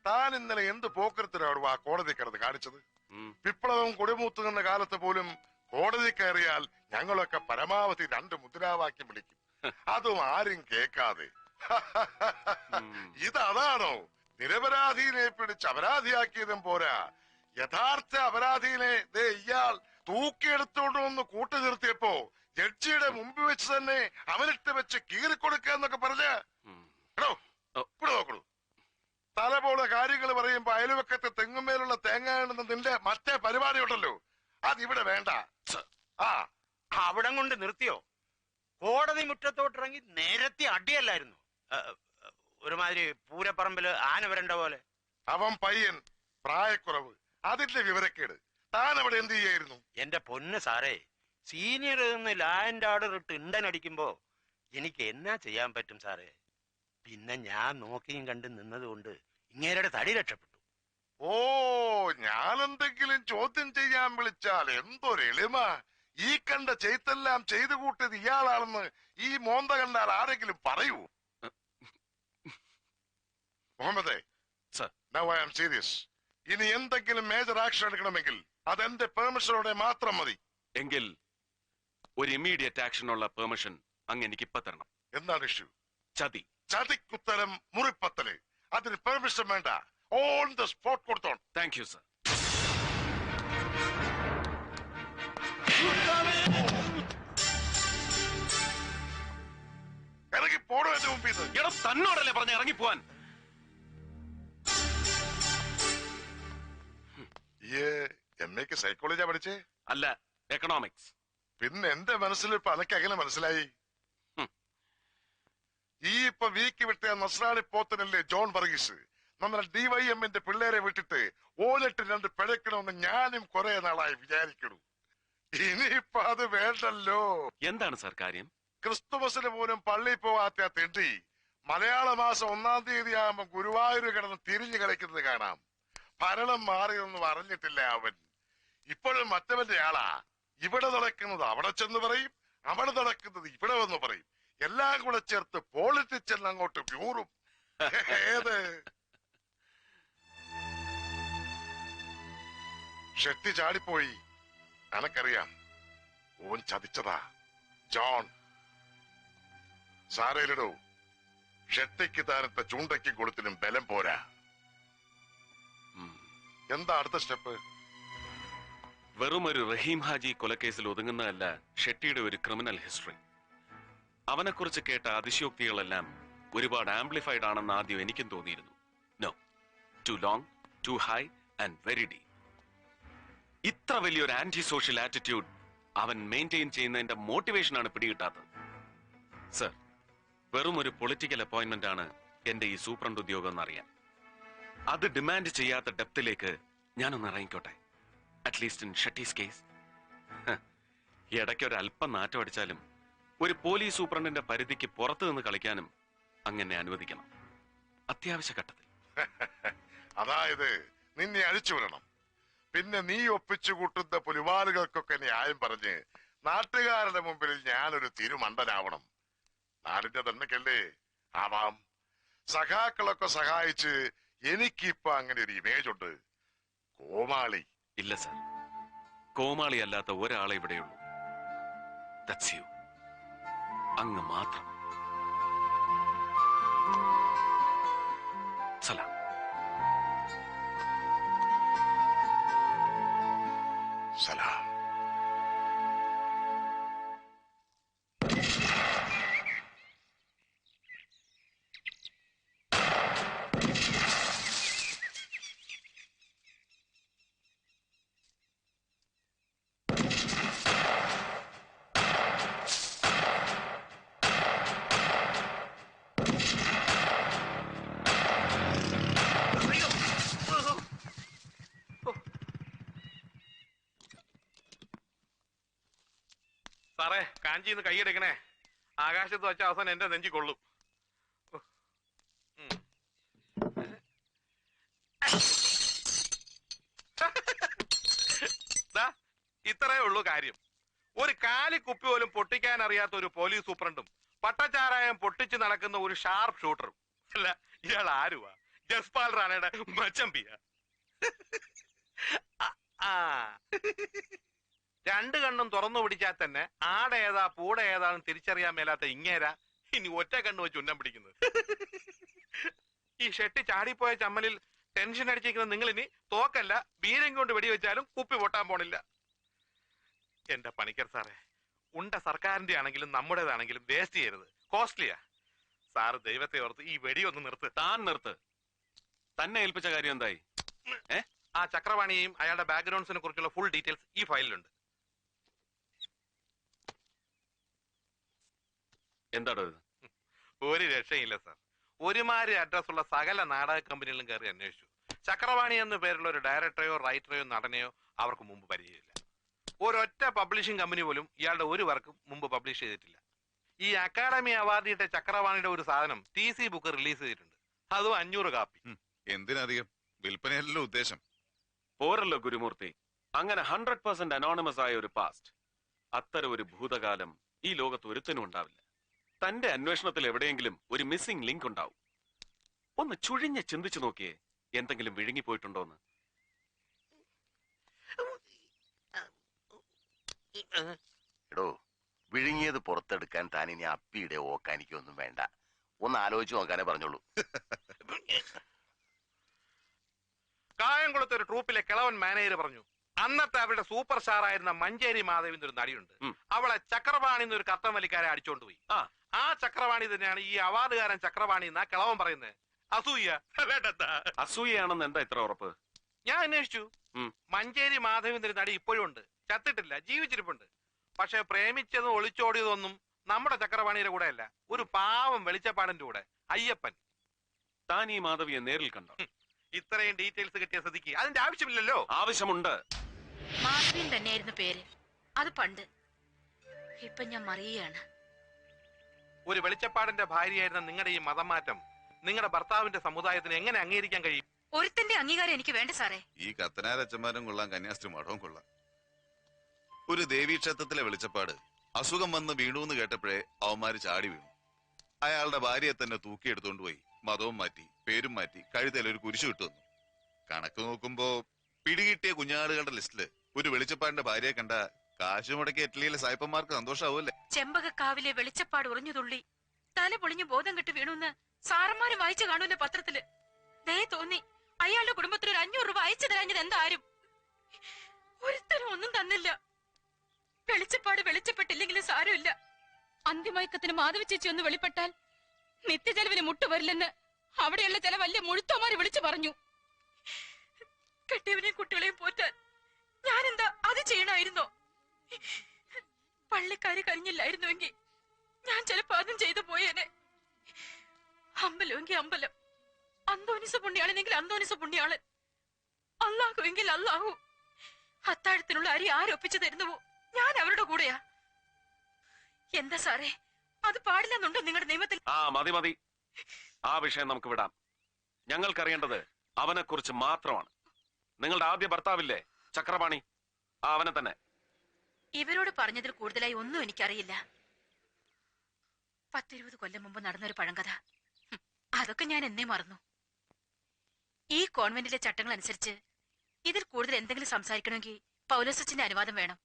താൻ ഇന്നലെ എന്ത് പോക്കരത്തിലാണ് ആ കോടതി കിടന്ന് കാണിച്ചത്? വിപ്ലവം കൊടിമൂത്തുന്ന കാലത്ത് പോലും കോടതി കയറിയാൽ ഞങ്ങളൊക്കെ പരമാവധി 2 മുദ്രാവാക്യം വിളിക്കും, അതും ആരും കേൾക്കാതെ. ഇതാണോ നിരപരാധിനെ പിടിച്ച് അപരാധിയാക്കിയതും പോരാ, യഥാർത്ഥ അപരാധിനെ ഇയാൾ തൂക്കിയെടുത്തോണ്ട് വന്ന് കൂട്ടു നിർത്തിയപ്പോ ജഡ്ജിയുടെ മുമ്പിൽ വെച്ച് തന്നെ അവനിട്ട് വെച്ച് കീറിക്കൊടുക്കുക എന്നൊക്കെ പറഞ്ഞ് നോക്കൂ. തല പോലെ കാര്യങ്ങൾ പറയുമ്പോ അയൽവക്കത്തെ തെങ്ങുമേലുള്ള തേങ്ങ എന്ന നിന്റെ മറ്റേ പരിപാടി ഉണ്ടല്ലോ, അതിവിടെ വേണ്ട. അവിടം കൊണ്ട് നിർത്തിയോ? കോടതി മുറ്റത്തോട്ടിറങ്ങി നേരത്തെ അടിയല്ലായിരുന്നു? ഒരുമാതിരി പൂരപ്പറമ്പില് ആന വരണ്ട പോലെ. അവൻ പയ്യൻ, പ്രായക്കുറവ്, അതിന്റെ വിവരക്കേട്. താൻ അവിടെ എന്ത് ചെയ്യായിരുന്നു? എന്റെ പൊന്ന് സാറേ, സീനിയർ നിന്ന് ലാൻഡ് ഓർഡർ ഇട്ട് ഇണ്ടനടിക്കുമ്പോ എനിക്ക് എന്നാ ചെയ്യാൻ പറ്റും സാറേ? പിന്നെ ഞാൻ നോക്കിയും കണ്ട് നിന്നതുകൊണ്ട് ഇങ്ങേരുടെ തടി രക്ഷപ്പെട്ടു. ഓ, ഞാനെന്തെങ്കിലും ചോദ്യം ചെയ്യാൻ വിളിച്ചാൽ എന്തൊരു എളിമ! ഈ കണ്ട ചെയ്തെല്ലാം ചെയ്തു കൂട്ടിയത് ഇയാളാണെന്ന് ഈ മോന്ത കണ്ടാൽ ആരെങ്കിലും പറയൂ? മുഹമ്മദേ, നൗ ഐ ആം സീരിയസ്. ഇനി എന്തെങ്കിലും മേജർ ആക്ഷൻ എടുക്കണമെങ്കിൽ അതെന്റെ പെർമിഷനോടെ മാത്രം മതി. എങ്കിൽ ഒരു ഇമ്മീഡിയറ്റ് ആക്ഷനുള്ള പെർമിഷൻ അങ്ങ് എനിക്ക് ഇപ്പൊ തരണം. എന്താണ് ഇഷ്യൂ? ചതി. ചതിക്കുത്തരം മുറിപ്പത്തല്. അതിന് പെർമിഷൻ വേണ്ട, ഓൺ ദ സ്പോട്ട് കൊടുത്തോണം. Thank you sir. ഇറങ്ങി പോടോ എന്റെ മുമ്പിൽ നിന്ന്. എടോ, തന്നോടല്ലേ പറഞ്ഞ ഇറങ്ങിപ്പോവാൻ? എംഎക്ക് സൈക്കോളജിയാ പഠിച്ചേ? അല്ല, എക്കണോമിക്സ്. പിന്നെ എന്റെ മനസ്സിൽ ഇപ്പൊ അതൊക്കെ എങ്ങനെ മനസ്സിലായി? ഈ ഇപ്പൊ വീക്ക് വിട്ട നസ്രാണി പോത്തനല്ലേ ജോൺ വർഗീസ്, നമ്മുടെ ഡിവൈഎമ്മിന്റെ പിള്ളേരെ വിട്ടിട്ട് ഓലിട്ട് 2 പിഴക്കണമെന്ന് ഞാനും കുറെ നാളായി വിചാരിക്കണു. ഇനിയിപ്പൊ അത് വേണ്ടല്ലോ. എന്താണ് സർ കാര്യം? ക്രിസ്തുമസിന് പോലും പള്ളിയിൽ പോവാത്ത തെണ്ടി മലയാള മാസം 1-ാം തീയതി ആകുമ്പോ ഗുരുവായൂർ കിടന്ന് തിരിഞ്ഞു കളിക്കുന്നത് കാണാം. ഭരണം മാറിയൊന്നും അറിഞ്ഞിട്ടില്ല അവൻ. ഇപ്പോഴും മറ്റവന്റെ ആളാ. ഇവിടെ നടക്കുന്നത് അവിടെ ചെന്ന് പറയും, അവിടെ നടക്കുന്നത് ഇവിടെ വന്ന് പറയും. എല്ലാം കൂടെ ചേർത്ത് പോളിറ്റിക്സ് എന്ന് അങ്ങോട്ട് വ്യൂറും. ഏത് ഷെട്ടി ചാടിപ്പോയി, എനക്കറിയാം. ഓൻ ചതിച്ചതാ ജോൺ. സാരയിലിടൂ, ഷെട്ടിക്ക് താരത്തെ ചൂണ്ടയ്ക്കും കൊളുത്തിനും ബലം പോരാ. എന്താ അടുത്ത സ്റ്റെപ്പ്? വെറും ഒരു റഹീം ഹാജി കൊലക്കേസിൽ ഒതുങ്ങുന്നതല്ല ഷെട്ടിയുടെ ഒരു ക്രിമിനൽ ഹിസ്റ്ററി. അവനെക്കുറിച്ച് കേട്ട അതിശയോക്തികളെല്ലാം ഒരുപാട് ആംപ്ലിഫൈഡ് ആണെന്ന് ആദ്യം എനിക്കും തോന്നിയിരുന്നു. No, too long, too high and very deep. ഇത്ര വലിയൊരു ആന്റി സോഷ്യൽ ആറ്റിറ്റ്യൂഡ് അവൻ മെയിൻറ്റെയിൻ ചെയ്യുന്നതിന്റെ മോട്ടിവേഷനാണ് പിടികിട്ടാത്തത്. സർ, വെറും ഒരു പൊളിറ്റിക്കൽ അപ്പോയിന്റ്മെന്റ് ആണ് എന്റെ ഈ സൂപ്രണ്ട് ഉദ്യോഗം എന്നറിയാൻ. അത് ഡിമാൻഡ് ചെയ്യാത്ത ഡെപ്തിലേക്ക് ഞാനൊന്ന് ഇറങ്ങിക്കോട്ടെ, അറ്റ്ലീസ്റ്റ് ഇൻ ഷെട്ടീസ് കേസ്. ഇടയ്ക്കൊരു അല്പം നാറ്റം അടിച്ചാലും ഒരു പോലീസ് സൂപ്രണ്ടിന്റെ പരിധിക്ക് പുറത്തു നിന്ന് കളിക്കാനും അങ്ങനെ അനുവദിക്കണം, അത്യാവശ്യ ഘട്ടത്തിൽ. അതായത് നിന്നെ അഴിച്ചു വിടണം. പിന്നെ നീ ഒപ്പിച്ചു കൂട്ടുന്ന പുലിവാലുകൾക്കൊക്കെ ന്യായം പറഞ്ഞ് നാട്ടുകാരുടെ മുമ്പിൽ ഞാനൊരു തിരുമണ്ടനാവണം. നാടിന്റെ തന്നെക്കല്ലേ ആവാം. സഖാക്കളൊക്കെ സഹായിച്ച് എനിക്കിപ്പോ അങ്ങനെ ഒരു ഇമേജ് ഉണ്ട്. കോമാളി ഇല്ല സർ, കോമാളി അല്ലാത്ത ഒരാളെ ഇവിടെയുള്ളൂ. That's U. അങ്ങ് മാത്രം. സലാം. സലാം. സാറേ, കാഞ്ചിന്ന് കൈയെടുക്കണേ. ആകാശത്ത് വെച്ച അവസാനം എന്റെ നെഞ്ചി കൊള്ളും. ഇത്രയേ ഉള്ളൂ കാര്യം. ഒരു കാലിക്കുപ്പി പോലും പൊട്ടിക്കാൻ അറിയാത്ത ഒരു പോലീസ് സൂപ്രണ്ടും പട്ടച്ചാരായം പൊട്ടിച്ച് നടക്കുന്ന ഒരു ഷാർപ്പ് ഷൂട്ടറും. അല്ല, ഇയാൾ ആരുവാ? ജസ്പാൽ റാണയുടെ മച്ചമ്പിയ. രണ്ടു കണ്ണും തുറന്നു പിടിച്ചാൽ തന്നെ ആടേതാ പൂട ഏതാണെന്ന് തിരിച്ചറിയാൻ മേലാത്ത ഇങ്ങേരാ ഇനി ഒറ്റ കണ്ണ് വെച്ച് ഉന്നം പിടിക്കുന്നത്. ഈ ഷെട്ടി ചാടിപ്പോയ ചമ്മലിൽ ടെൻഷൻ അടിച്ചിരിക്കുന്ന നിങ്ങൾ ഇനി തോക്കല്ല വീരം കൊണ്ട് വെടിവെച്ചാലും കുപ്പി പൊട്ടാൻ പോണില്ല. എന്റെ പണിക്കർ സാറേ, ഉണ്ട സർക്കാരിന്റെ ആണെങ്കിലും നമ്മുടേതാണെങ്കിലും വേസ്റ്റ് ചെയ്യരുത്, കോസ്റ്റ്ലിയാ. സാറ് ദൈവത്തെ ഓർത്ത് ഈ വെടി ഒന്ന് നിർത്ത്. താൻ നിർത്ത്. തന്നെ ഏൽപ്പിച്ച കാര്യം എന്തായി? ആ ചക്രവാണിയെയും അയാളുടെ ബാക്ക്ഗ്രൗണ്ട്സിനെ കുറിച്ചുള്ള ഫുൾ ഡീറ്റെയിൽസ് ഈ ഫയലിലുണ്ട്. എന്താടോ ഇത്? ഒരു രക്ഷയില്ല സാർ. ഒരുമാതിരി അഡ്രസ് ഉള്ള സകല നാടക കമ്പനികളും കയറി അന്വേഷിച്ചു. ചക്രവാണി എന്ന പേരുള്ള ഒരു ഡയറക്ടറെയോ റൈറ്ററെയോ നടനെയോ അവർക്ക് മുമ്പ് പരിചയമില്ല. ഒരൊറ്റ പബ്ലിഷിംഗ് കമ്പനി പോലും ഇയാളുടെ ഒരു വർക്കും മുമ്പ് പബ്ലിഷ് ചെയ്തിട്ടില്ല. ഈ അക്കാഡമി അവാർഡ് കിട്ടിയ ചക്രവാണിയുടെ ഒരു സാധനം TC ബുക്ക് റിലീസ് ചെയ്തിട്ടുണ്ട്, അതും 500 കാപ്പി. എന്തിനധികം? വിൽപ്പനയല്ലോ ഉദ്ദേശം. പോരല്ലോ ഗുരുമൂർത്തി, അങ്ങനെ 100% അനോണിമസ് ആയ ഒരു പാസ്റ്റ്, അത്തരം ഒരു ഭൂതകാലം ഈ ലോകത്ത് ഒരുത്തനും ഉണ്ടാവില്ല. തന്റെ അന്വേഷണത്തിൽ എവിടെയെങ്കിലും ഒരു മിസ്സിംഗ് ലിങ്ക് ഉണ്ടാവും. ഒന്ന് ചുഴിഞ്ഞ് ചിന്തിച്ചു നോക്കിയേ, എന്തെങ്കിലും വിഴുങ്ങിപ്പോയിട്ടുണ്ടോന്ന്. എടോ, വിഴുങ്ങിയത് പുറത്തെടുക്കാൻ താൻ ഇനി അപ്പിയുടെ ഓക്കാനിക്കൊന്നും വേണ്ട, ഒന്ന് ആലോചിച്ച് നോക്കാനേ പറഞ്ഞോളൂ. കായംകുളത്ത് ഒരു ട്രൂപ്പിലെ കിളവൻ മാനേജർ പറഞ്ഞു, അന്നത്തെ അവരുടെ സൂപ്പർ സ്റ്റാർ ആയിരുന്ന മഞ്ചേരി മാധവിന്റെ ഒരു നടിയുണ്ട്, അവളെ ചക്രവാണി എന്നൊരു കത്തം വലിക്കാരെ അടിച്ചോണ്ട് പോയി. ആ ചക്രവാണി തന്നെയാണ് ഈ അവാർഡുകാരൻ ചക്രവാണി എന്നാ കിളവൻ പറയുന്നത്. അസൂയ അസൂയാണെന്ന് എന്താ ഇത്ര ഉറപ്പ്? ഞാൻ അന്വേഷിച്ചു. മഞ്ചേരി മാധവിന്റെ നടി ഇപ്പോഴും ഉണ്ട്, ചത്തിട്ടില്ല, ജീവിച്ചിരിപ്പുണ്ട്. പക്ഷെ പ്രേമിച്ചതും ഒളിച്ചോടിയതൊന്നും നമ്മുടെ ചക്രവാണിയുടെ കൂടെ അല്ല, ഒരു പാവം വെളിച്ചപ്പാടന്റെ കൂടെ, അയ്യപ്പൻ. താൻ ഈ മാധവിയെ നേരിൽ കണ്ടോ? ഇത്രയും ഡീറ്റെയിൽസ് കിട്ടിയ സ്ഥിതിക്ക് അതിന്റെ ആവശ്യമില്ലല്ലോ. ആവശ്യമുണ്ട്. മാധവിൻ തന്നെയായിരുന്നു പേര്, അത് പണ്ട്. ഇപ്പൊ ഞാൻ മറിയാണ്. ഒരു വെളിച്ചപ്പാടിന്റെ ഭാര്യയായിരുന്ന നിങ്ങളുടെ ഈ മതം മാറ്റം നിങ്ങളുടെ ഭർത്താവിന്റെ സമുദായത്തിന് എങ്ങനെ അംഗീകരിക്കാൻ കഴിയും? ഒരുത്തന്റെ അംഗീകാരം എനിക്ക് വേണ്ട സാറേ. ഈ കത്തനാരച്ചന്മാരും കൊള്ളാം, കന്യാസ്ത്രീ മഠവും കൊള്ളാം. ഒരു ദേവീക്ഷേത്രത്തിലെ വെളിച്ചപ്പാട് അസുഖം വന്ന് വീണൂന്ന് കേട്ടപ്പോഴേ അവന്മാര് ചാടി വീണു. അയാളുടെ ഭാര്യയെ തന്നെ തൂക്കിയെടുത്തോണ്ട് പോയി, മതവും മാറ്റി, പേരും മാറ്റി, കഴുത്തിൽ ഒരു കുരിശു ഇട്ടു വന്നു. കണക്ക് നോക്കുമ്പോ പിടികിട്ടിയ കുഞ്ഞാടുകളുടെ ലിസ്റ്റില് ഒരു വെളിച്ചപ്പാടിന്റെ ഭാര്യയെ കണ്ട കാശു മുടക്കി ഇറ്റലിയിലെ സായിപ്പന്മാർക്ക് സന്തോഷാവൂല്ലേ? ചെമ്പകക്കാവിലെ വെളിച്ചപ്പാട് ഉറഞ്ഞു തുള്ളി തല പൊളിഞ്ഞു ബോധം കെട്ട് വീണുന്ന് സാറന്മാര് വായിച്ചു കാണൂല്ലേ പത്രത്തില്. ദേ തോന്നി അയാളുടെ കുടുംബത്തിന് ഒരു 500 രൂപ അയച്ചു തരാഞ്ഞത് എന്താരും. ഒരുത്തരും ഒന്നും തന്നില്ല. വെളിച്ചപ്പാട് വെളിച്ചപ്പെട്ടില്ലെങ്കിലും സാരമില്ല, അന്തിമയക്കത്തിന് മാധവി ചേച്ചി ഒന്ന് വെളിപ്പെട്ടാൽ നിത്യചെലവിന് മുട്ടുവരില്ലെന്ന് അവിടെയുള്ള ചില വലിയ മുഴുത്തോമാര് വിളിച്ചു പറഞ്ഞു. കെട്ടിയവനെയും കുട്ടികളെയും പോറ്റാൻ ഞാനെന്താ അത് ചെയ്യണമായിരുന്നോ? പള്ളിക്കാര് കഴിഞ്ഞില്ലായിരുന്നുവെങ്കിൽ ഞാൻ ചിലപ്പോ അതും ചെയ്തു പോയേനെ. അമ്പലമെങ്കിൽ അമ്പലം, അന്തോനിസ പുണ്യാളനെങ്കിൽ അന്തോനിസ പുണ്യാളൻ, അല്ലാഹു എങ്കിൽ അല്ലാഹു. അത്താഴത്തിനുള്ള അരി ആരൊപ്പിച്ചു തരുന്നുവോ ഞാൻ അവരുടെ കൂടെയാ. എന്താ സാറേ, അത് പാടില്ലെന്നുണ്ടോ നിങ്ങളുടെ നിയമത്തിൽ? മതി മതി, ആ വിഷയം നമുക്ക് വിടാം. ഞങ്ങൾക്കറിയേണ്ടത് അവനെ കുറിച്ച് മാത്രമാണ്. നിങ്ങളുടെ ആദ്യ ഭർത്താവില്ലേ ചക്രപാണി, അവനെ തന്നെ. ഇവരോട് പറഞ്ഞതിൽ കൂടുതലായി ഒന്നും എനിക്കറിയില്ല. 10-20 കൊല്ലം മുമ്പ് നടന്നൊരു പഴങ്കഥ, അതൊക്കെ ഞാൻ എന്നേ മറന്നു. ഈ കോൺവെന്റിലെ ചട്ടങ്ങൾ അനുസരിച്ച് ഇതിൽ കൂടുതൽ എന്തെങ്കിലും സംസാരിക്കണമെങ്കിൽ പൗലോസച്ചന്റെ അനുവാദം വേണം.